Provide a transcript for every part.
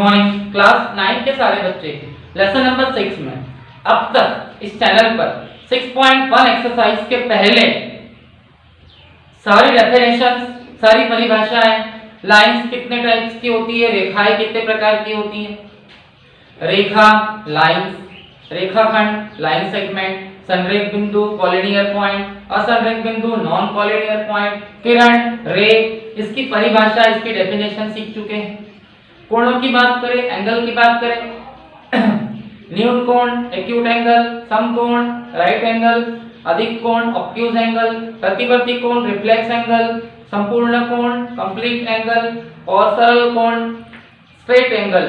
Morning class 9 के सारे बच्चे लेसन नंबर 6 में अब तक इस चैनल पर 6.1 एक्सरसाइज के पहले सारी डेफिनेशंस, सारी परिभाषाएं, लाइंस कितने टाइप्स की होती है, रेखाएं कितने प्रकार की होती है, रेखा, लाइंस, रेखाखंड, लाइन सेगमेंट, संरेख बिंदु, कॉलिनियर पॉइंट, असंरेख बिंदु, नॉन कॉलिनियर पॉइंट, किरण, रे, इसकी परिभाषा, इसकी डेफिनेशन सीख चुके हैं। कोणों की बात करें, एंगल की बात करें, न्यून कोण, एक्यूट एंगल, समकोण, राइट एंगल, अधिक कोण, ऑब्ट्यूज एंगल, प्रतिवर्ती कोण, रिफ्लेक्स एंगल, संपूर्ण कोण, कंप्लीट एंगल और सरल कोण, स्ट्रेट एंगल,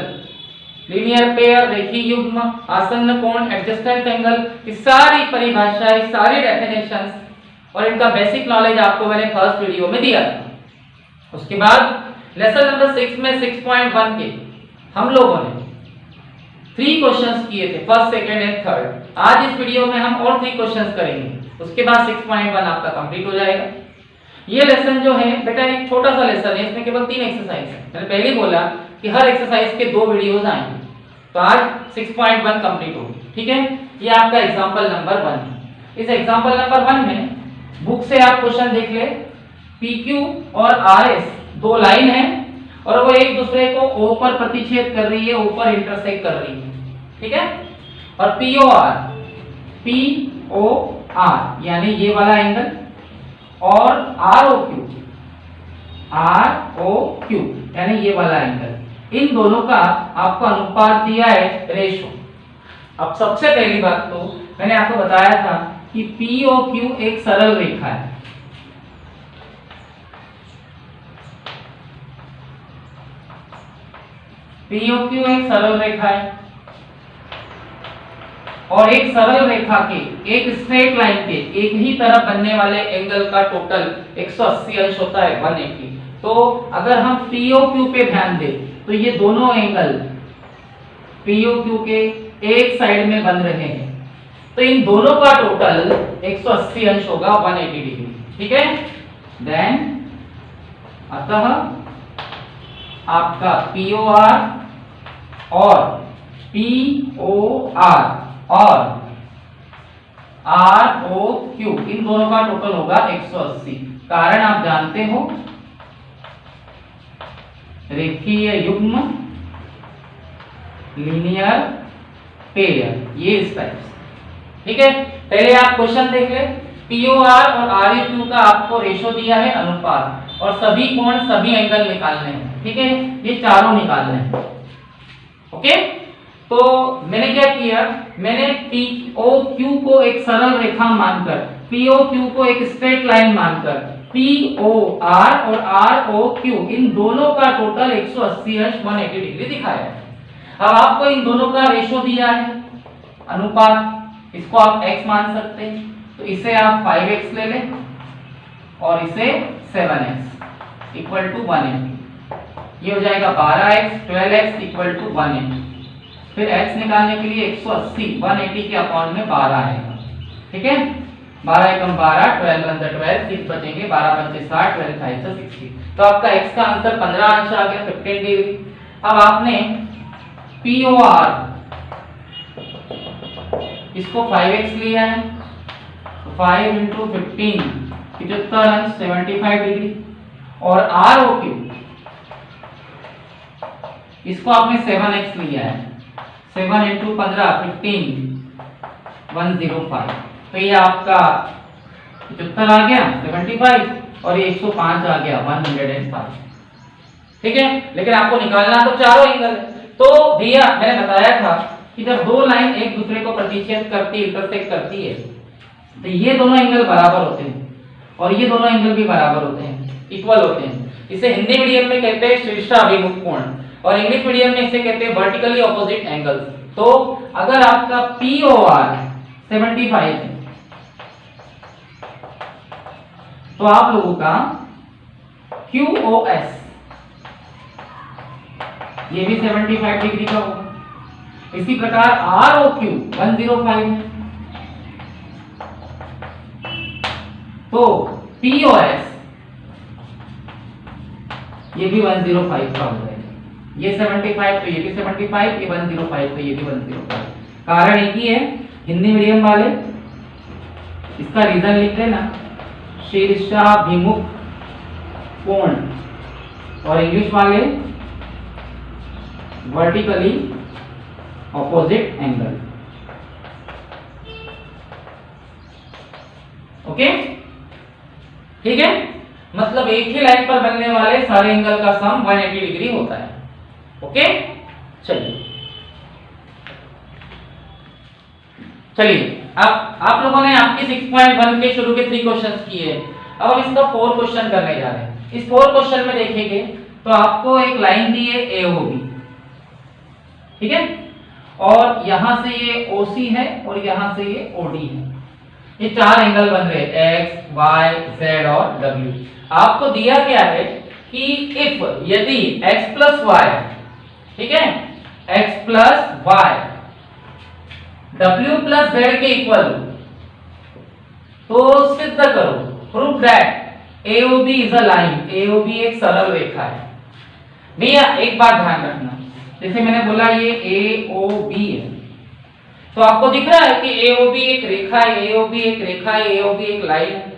लीनियर पेयर, रेखीय युग्म, आसन्न कोण, एडजस्टेंट एंगल, ये सारी परिभाषाएं, सारी डेफिनेशंस और इनका बेसिक नॉलेज आपको मैंने फर्स्ट वीडियो में दिया था। उसके बाद लेसन नंबर 6 में 6.1 के हम लोगों ने 3 क्वेश्चंस किए थे, फर्स्ट, सेकंड एंड थर्ड। आज इस वीडियो में हम और 3 क्वेश्चंस करेंगे, उसके बाद 6.1 आपका कंप्लीट हो जाएगा। ये लेसन जो है बेटा एक छोटा सा लेसन है, इसमें केवल 3 एक्सरसाइज है। मैंने पहले ही बोला कि हर एक्सरसाइज के 2 वीडियोस आएंगे, तो आज 6.1 कंप्लीट होगी। ठीक है, ये आपका एग्जांपल नंबर 1 है। इस एग्जांपल नंबर 1 में बुक से आप क्वेश्चन देख ले, PQ और RS 2 लाइन है और वो एक दूसरे को O पर प्रतिच्छेद कर रही है, ऊपर इंटरसेक्ट कर रही है। ठीक है, और POR यानी ये वाला एंगल और ROQ यानी ये वाला एंगल, इन दोनों का आपको अनुपात दिया है, रेशो। अब सबसे पहली बात तो मैंने आपको बताया था कि POQ एक सरल रेखा है। POQ एक सरल रेखा है और एक सरल रेखा के, एक स्ट्रेट लाइन के एक ही तरफ बनने वाले एंगल का टोटल 180 अंश होता है, 180। तो अगर हम POQ पे ध्यान दें तो ये दोनों एंगल POQ के एक साइड में बन रहे हैं, तो इन दोनों का टोटल 180 अंश होगा, 180 डिग्री। ठीक है, देन अतः आपका POR और POR और ROQ इन दोनों का टोटल होगा 180। कारण आप जानते हो, रेखीय युग्म, लीनियर पेयर, ये इस टाइप से। ठीक है, पहले आप क्वेश्चन देख ले। POR और ROQ का आपको रेशो दिया है, अनुपात, और सभी कोण, सभी एंगल निकालने हैं। ठीक है, ये चारों निकालने हैं। ओके, तो मैंने क्या किया, मैंने POQ को एक सरल रेखा मानकर, POQ को एक स्ट्रेट लाइन मानकर, POR और ROQ इन दोनों का टोटल 180 अंश, 180 डिग्री दिखाया है। अब आपको इन दोनों का रेशो दिया है, अनुपात, इसको आप x मान सकते हैं, तो इसे आप 5x ले लें और इसे 7x इक्वल टू 180। ये हो जाएगा 12x, 12x इक्वल टू 180। फिर x निकालने के लिए 180, 180 के अपॉन में 12 आएगा। ठीक है, 12 एकम 12, 12 वन 12, 6 बचेंगे, 12 पंचे 60, 12 फाइव 60। तो आपका x का आंसर 15 अंश आ गया, 15 डिग्री। अब आपने POR इसको 5x लिया है, 5 इंटू 15 75 अंश, 75 डिग्री, और ROQ इसको आपने 7x लिया है, 7 इंटू 15 15 105। तो ये आपका 75 आ गया, 75, और ये 105 आ गया, 105। ठीक है, लेकिन आपको निकालना तो चारों एंगल है। तो भैया मैंने बताया था कि जब 2 लाइन एक दूसरे को प्रतिच्छेद करती, इंटरसेक्ट करती है, तो ये दोनों एंगल बराबर होते हैं और ये दोनों एंगल भी बराबर होते हैं, इक्वल होते हैं। इसे हिंदी मीडियम में कहते हैं शीर्षाभिमुख कोण और इंग्लिश मीडियम में इसे कहते हैं वर्टिकली ऑपोजिट एंगल्स। तो अगर आपका POR 75 है तो आप लोगों का QOS ये भी 75 डिग्री का होगा। इसी प्रकार ROQ 105 है, तो POS ये भी 105 का हो जाएगा। ये 75 तो ये भी 75, ये 105 तो ये भी 105। कारण एक ही है, हिंदी मीडियम वाले इसका रीजन लिख देना, शीर्षाभिमुख कोण, और इंग्लिश वाले वर्टिकली ऑपोजिट एंगल। ओके, ठीक है, मतलब एक ही लाइन पर बनने वाले सारे एंगल का सम 180 डिग्री होता है। ओके, चलिए अब आप लोगों ने आपके 6.1 के शुरू के 3 क्वेश्चंस किए, अब हम इसका 4 क्वेश्चन करने जा रहे हैं। इस 4 क्वेश्चन में देखेंगे तो आपको एक लाइन दी है AOB, ठीक है, और यहां से ये OC है और यहां से ये OD है। ये 4 एंगल बन रहे हैं, X, Y, Z और W। आपको दिया क्या है कि इफ यदि x प्लस वाई, ठीक है, x plus y w plus z के इक्वल तो सिद्ध करो, prove that AOB is a line. AOB एक सरल रेखा है। भैया एक बात ध्यान रखना, जैसे मैंने बोला ये AOB है, तो आपको दिख रहा है कि AOB एक रेखा है, AOB एक रेखा है, AOB एक लाइन है,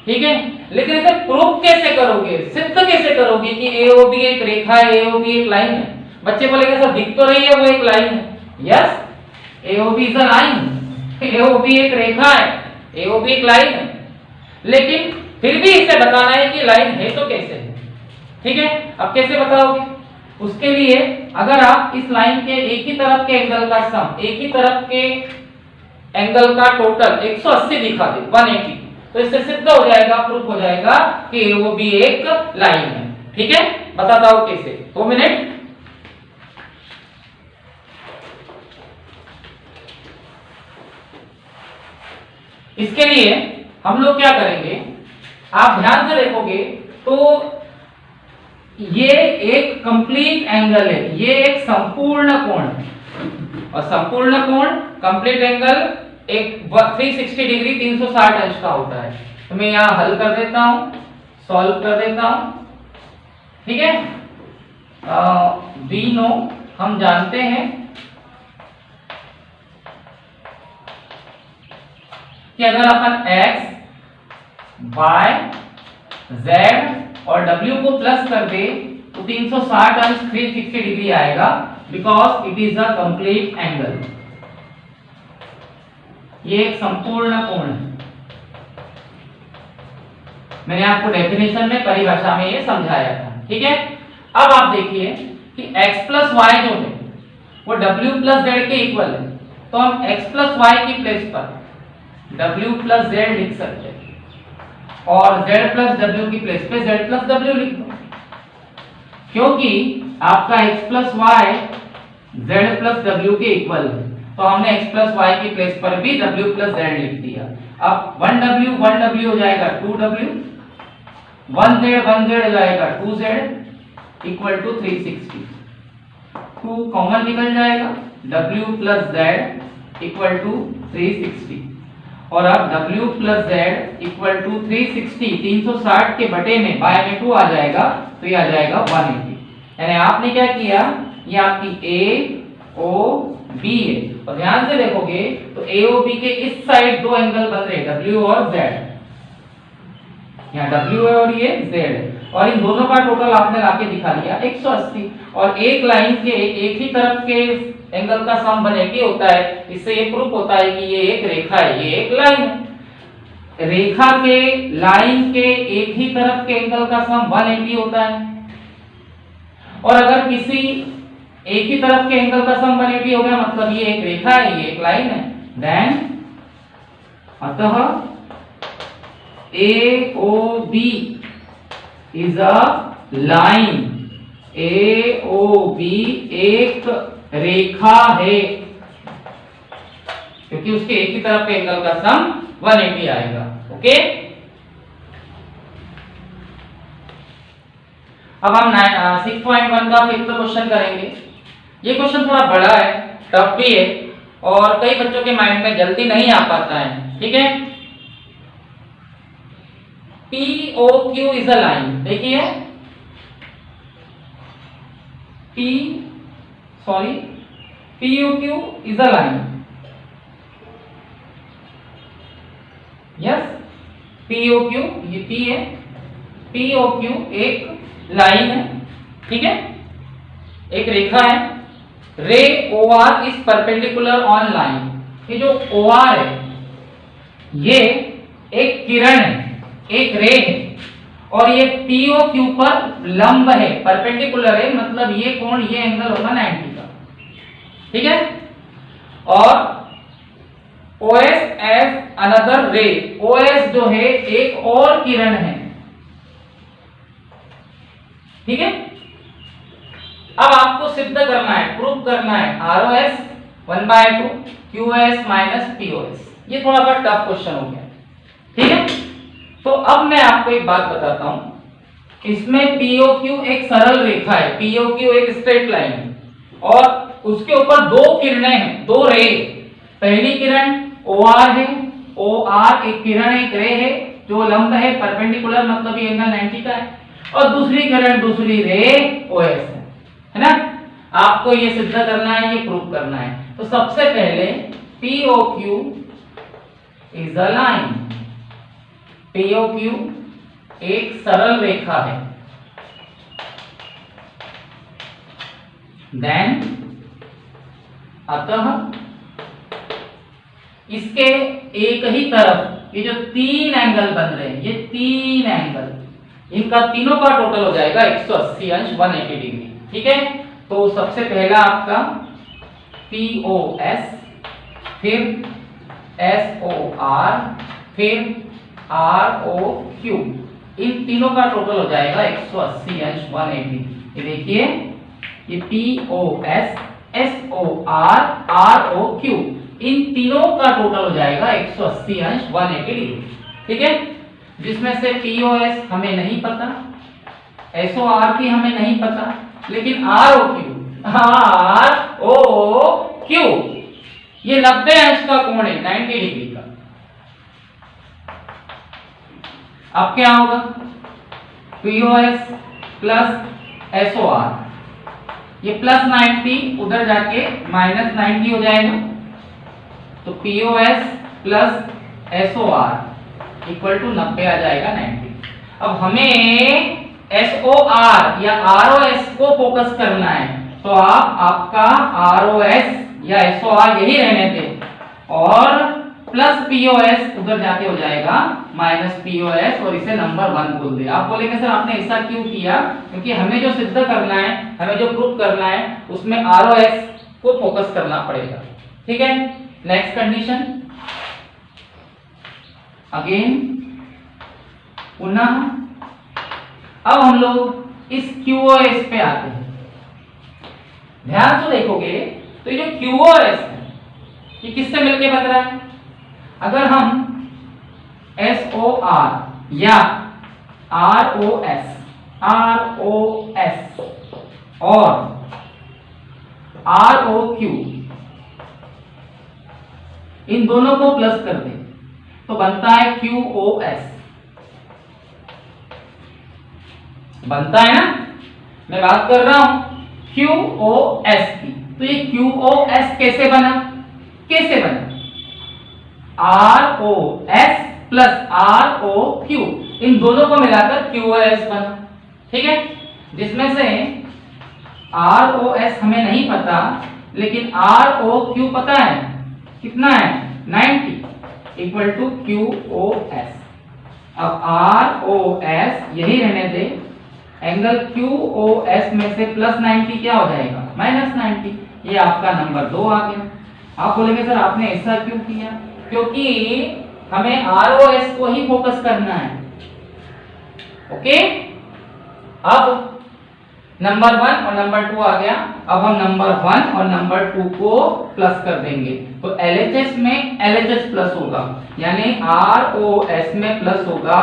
ठीक है, लेकिन इसे प्रूव कैसे करोगे, सिद्ध कैसे करोगे कि AOB एक रेखा है, AOB एक लाइन है? बच्चे बोलेंगे सर दिख तो रही है वो एक लाइन है। Yes, AOB is a line, AOB एक रेखा है, AOB एक लाइन है, लेकिन फिर भी इसे बताना है कि लाइन है तो कैसे है, ठीक है। अब कैसे बताओगे? उसके लिए अगर आप इस लाइन के एक ही तरफ के एंगल का सम, एक ही तरफ के एंगल का टोटल 180 दिखा दे, 180, तो इससे सिद्ध हो जाएगा, प्रूफ हो जाएगा कि AOB एक लाइन है, ठीक है। बताता हूं कैसे, 2 मिनट। इसके लिए हम लोग क्या करेंगे, आप ध्यान से देखोगे तो ये एक कंप्लीट एंगल है, ये एक संपूर्ण कोण है, और संपूर्ण कोण कंप्लीट एंगल एक 360 डिग्री 360 अंश का होता है। तो मैं यहां हल कर देता हूं, सॉल्व कर देता हूं, ठीक है। वी नो, हम जानते हैं कि अगर अपन x, y, z और w को प्लस कर दे तो 360 अंश 360 डिग्री आएगा, because it is a complete angle. ये एक संपूर्ण कोण है। मैंने आपको डेफिनेशन में, परिभाषा में ये समझाया था, ठीक है। अब आप देखिए कि x प्लस वाई जो है वो w प्लस z के इक्वल है, तो हम x प्लस वाई की प्लेस पर w प्लस z लिख सकते हैं, और z प्लस w की प्लेस पे z प्लस w लिख दो, क्योंकि आपका x plus y z plus w के इक्वल है, तो हमने x प्लस वाई की प्लेस पर भी w प्लस z लिख दिया। अब 1w हो जाएगा 2w, 1z हो जाएगा 2z इक्वल टू 360, 2 कॉमन निकल जाएगा, w plus z equal to 360, और अब w plus z equal to 360, 360 के बटे में बाय में 2 आ जाएगा, तो ये आ जाएगा 180। यानी आपने क्या किया, ये आपकी AOB है, और ध्यान से देखोगे तो AOB के इस साइड 2 एंगल बन रहे W और Z, यहाँ W है और ये Z है, और इन दोनों का टोटल आपने लाके दिखा दिया 180, और एक लाइन के एक ही तरफ के एंगल का सम 180 होता है। इससे ये प्रूफ होता है कि ये एक रेखा है, ये एक लाइन है। रेखा के, लाइन के एक ही तरफ के एंगल का सम 180 होता है, और अगर किसी एक ही तरफ के एंगल का सम 180 हो गया, मतलब ये एक रेखा है, ये एक लाइन है, देन अतः AOB is a line, AOB एक रेखा है, क्योंकि उसके एक ही तरफ के एंगल का सम 180 आएगा। ओके, अब हम 6.1 का 5th क्वेश्चन करेंगे। ये क्वेश्चन थोड़ा बड़ा है, टफ भी है, और कई बच्चों के माइंड में जल्दी नहीं आ पाता है, ठीक है। POQ इज अ लाइन, देखिए POQ is a line. Yes, POQ ये P है, POQ एक लाइन है, ठीक है, एक रेखा है। रे OR is perpendicular on line. ये जो OR है ये एक किरण है, एक रे है, और ये POQ पर लंब है, परपेंडिकुलर है, मतलब ये कोण, ये एंगल होगा 90 का, ठीक है। और OS as another ray, OS जो है एक और किरण है, ठीक है। अब आपको सिद्ध करना है, प्रूव करना है ROS 1/2 QoS माइनस POS। ये थोड़ा सा टफ क्वेश्चन हो गया, ठीक है। तो अब मैं आपको एक बात बताता हूं, इसमें POQ एक सरल रेखा है, POQ एक स्ट्रेट लाइन है, और उसके ऊपर दो किरणें हैं, दो रे। पहली किरण OR है, OR एक किरण, एक रे है जो लंब है, परपेंडिकुलर, मतलब ये एंगल 90 का है, और दूसरी किरण, दूसरी रे OS है ना। आपको ये सिद्ध करना है, ये प्रूव करना है। तो सबसे पहले POQ is a line, POQ एक सरल रेखा है। देन अतः इसके एक ही तरफ ये जो तीन एंगल बन रहे हैं, ये तीन एंगल, इनका तीनों का टोटल हो जाएगा 180 अंश 180 डिग्री, ठीक है। तो सबसे पहला आपका POS, फिर SOR, फिर ROQ, इन तीनों का टोटल हो जाएगा 180 अंश 180। ये देखिए, ये POS, SOR, ROQ, इन तीनों का टोटल हो जाएगा 180 अंश 180 डिग्री, ठीक है। जिसमें से POS हमें नहीं पता, SOR भी हमें नहीं पता, लेकिन ROQ ये 90 अंश का कोण है, 90 डिग्री का। अब क्या होगा, POS प्लस SOR, ये प्लस 90 उधर जाके माइनस 90 हो जाएगा, तो POS plus SOR equal to 90 आ जाएगा, 90। अब हमें SOR या ROS को फोकस करना है, तो आपका ROS या SOR यही रहने थे, और प्लस POS उधर जाके हो जाएगा माइनस POS, और इसे नंबर 1 बोल दे। आप बोलेंगे सर आपने ऐसा क्यों किया? क्योंकि हमें जो सिद्ध करना है, हमें जो प्रूफ करना है, उसमें ROS को फोकस करना पड़ेगा, ठीक है। नेक्स्ट कंडीशन, अगेन पुनः अब हम लोग इस QoS पे आते हैं। ध्यान से देखोगे तो ये जो QoS है, ये किससे मिलके बन रहा है? अगर हम SOR या ROS और ROQ इन दोनों को प्लस कर दें तो बनता है QoS, बनता है ना। मैं बात कर रहा हूं QoS की, तो ये QoS कैसे बना? कैसे बना? ROS प्लस ROQ, इन दोनों को मिलाकर QoS बना, ठीक है। जिसमें से ROS हमें नहीं पता, लेकिन ROQ पता है, कितना है? 90 इक्वल टू QoS। अब ROS यही रहने दे, एंगल QoS में से प्लस 90 क्या हो जाएगा? माइनस 90। ये आपका नंबर 2 आ गया। आप बोलेंगे सर आपने ऐसा क्यों किया? क्योंकि हमें ROS को ही फोकस करना है, ओके। अब नंबर 1 और नंबर 2 आ गया। अब हम नंबर 1 और नंबर 2 को प्लस कर देंगे, तो LHS में LHS प्लस होगा, यानी ROS में प्लस होगा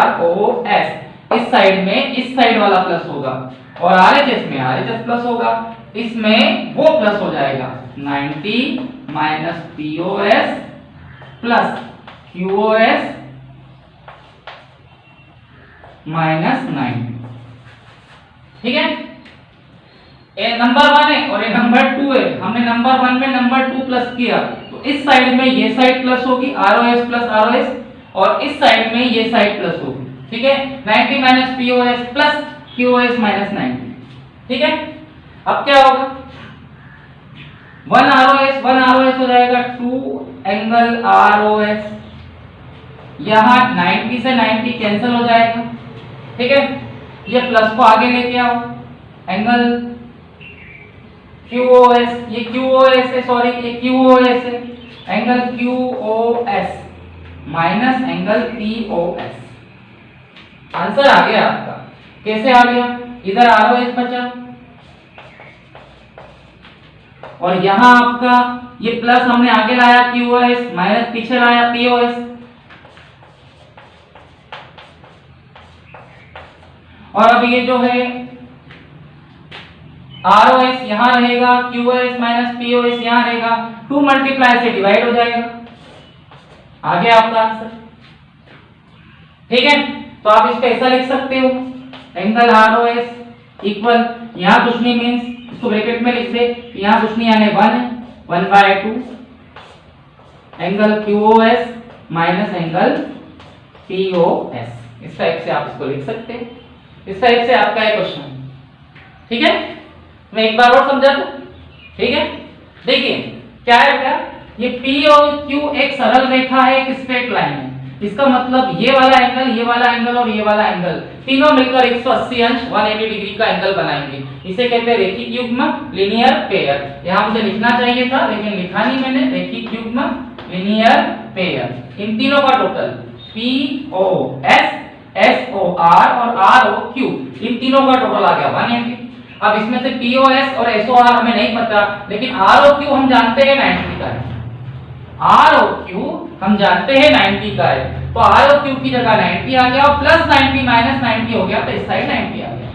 ROS, इस साइड में इस साइड वाला प्लस होगा, और RHS में RHS प्लस होगा, इसमें वो प्लस हो जाएगा। 90 minus POS plus QoS minus 90, ठीक है। ए नंबर 1 है और ए नंबर 2 है, हमने नंबर 1 में नंबर 2 प्लस किया तो इस साइड में ये साइड प्लस होगी ROS प्लस ROS और इस साइड में ये साइड प्लस होगी, ठीक है। 90 minus POS plus QoS minus 90, ठीक है। अब क्या होगा, 1 ROS हो जाएगा 2 एंगल ROS, यहाँ 90 से 90 कैंसिल हो जाएगा, ठीक है। ये प्लस को आगे लेके आओ, एंगल QoS, ये QoS है, सॉरी ये QoS है, angle QoS minus angle POS। Answer आ गया आपका। कैसे आ गया, इधर ROS बचा और यहाँ आपका ये प्लस हमने आगे लाया QoS माइनस पीछे लाया POS, और अब ये जो है ROS यहाँ रहेगा, QoS माइनस POS यहाँ रहेगा, 2 मल्टीप्लाई से डिवाइड हो जाएगा। आ गया आपका आंसर, ठीक है। तो आप इसको ऐसा लिख सकते हो, एंगल ROS इक्वल, यहाँ कुछ नहीं मीन्स इसको ब्रैकेट में लिख दे, यहाँ कुछ नहीं आने 1/2 angle QoS minus angle POS। इस टाइप से आप इसको लिख सकते हैं, इस टाइप से आपका एक क्वेश्चन, ठीक है। मैं एक बार और समझा दूं, ठीक है। देखिए क्या है बेटा, ये P और Q एक सरल रेखा है, एक स्ट्रेट लाइन है, इसका मतलब ये वाला एंगल, ये वाला एंगल और ये वाला एंगल तीनों मिलकर 180 अंश 180 डिग्री का एंगल बनाएंगे। इसे कहते हैं रेखिक युग्म, लीनियर पेयर। यहाँ मुझे लिखना चाहिए था लेकिन लिखा नहीं मैंने, रेखिक युग्म, लीनियर पेयर। इन तीनों का टोटल POS, SOR और ROQ, इन तीनों का टोटल आ गया 180। अब इसमें से POS और SOR हमें नहीं पता, लेकिन ROQ हम जानते हैं 90 का है, ROQ हम जानते हैं 90 का है, तो ROQ की जगह 90 आ गया और प्लस 90 माइनस 90 हो गया, तो इस साइड 90 आ गया।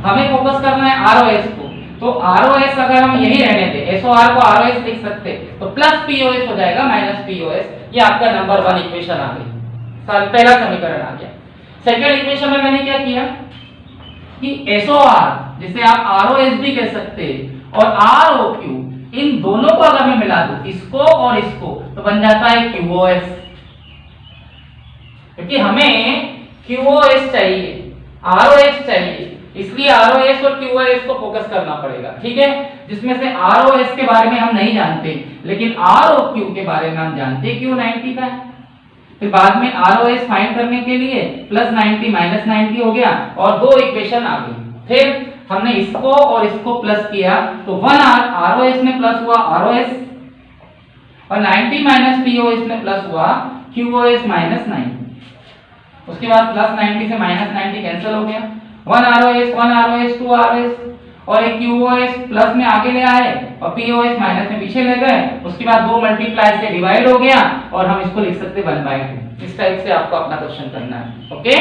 हमें फोकस करना है ROS को, तो ROS अगर हम यही रहने दें, SOR को ROS लिख सकते, तो प्लस POS हो जाएगा माइनस POS। ये आपका नंबर 1 इक्वेशन आ गई, पहला समीकरण आ गया। सेकेंड इक्वेशन में मैंने क्या किया कि SOR जिसे आप ROS भी कह सकते हैं और ROQ, इन दोनों को अगर मैं मिला दूं, इसको और इसको, तो बन जाता है QoS, क्योंकि हमें QoS चाहिए, ROS चाहिए, इसलिए ROS और QoS को फोकस करना पड़ेगा, ठीक है। जिसमें से ROS के बारे में हम नहीं जानते, लेकिन ROQ के बारे में हम जानते हैं कि वो 90 का है। फिर बाद में ROS फाइंड करने के लिए प्लस 90 माइनस 90 हो गया और दो इक्वेशन आ गई। फिर हमने इसको और इसको प्लस किया तो 1 ROS में प्लस हुआ ROS और 90 माइनस POS में प्लस हुआ QoS माइनस 90। उसके बाद प्लस 90 से माइनस 90 कैंसिल हो गया, 1 ROS 2 ROS और एक QoS प्लस में आगे ले आए और POS माइनस में पीछे ले गए। उसके बाद 2 मल्टीप्लाई से डिवाइड हो गया और हम इसको लिख सकते 1/2। इस टाइप से आपको अपना क्वेश्चन करना है, ओके।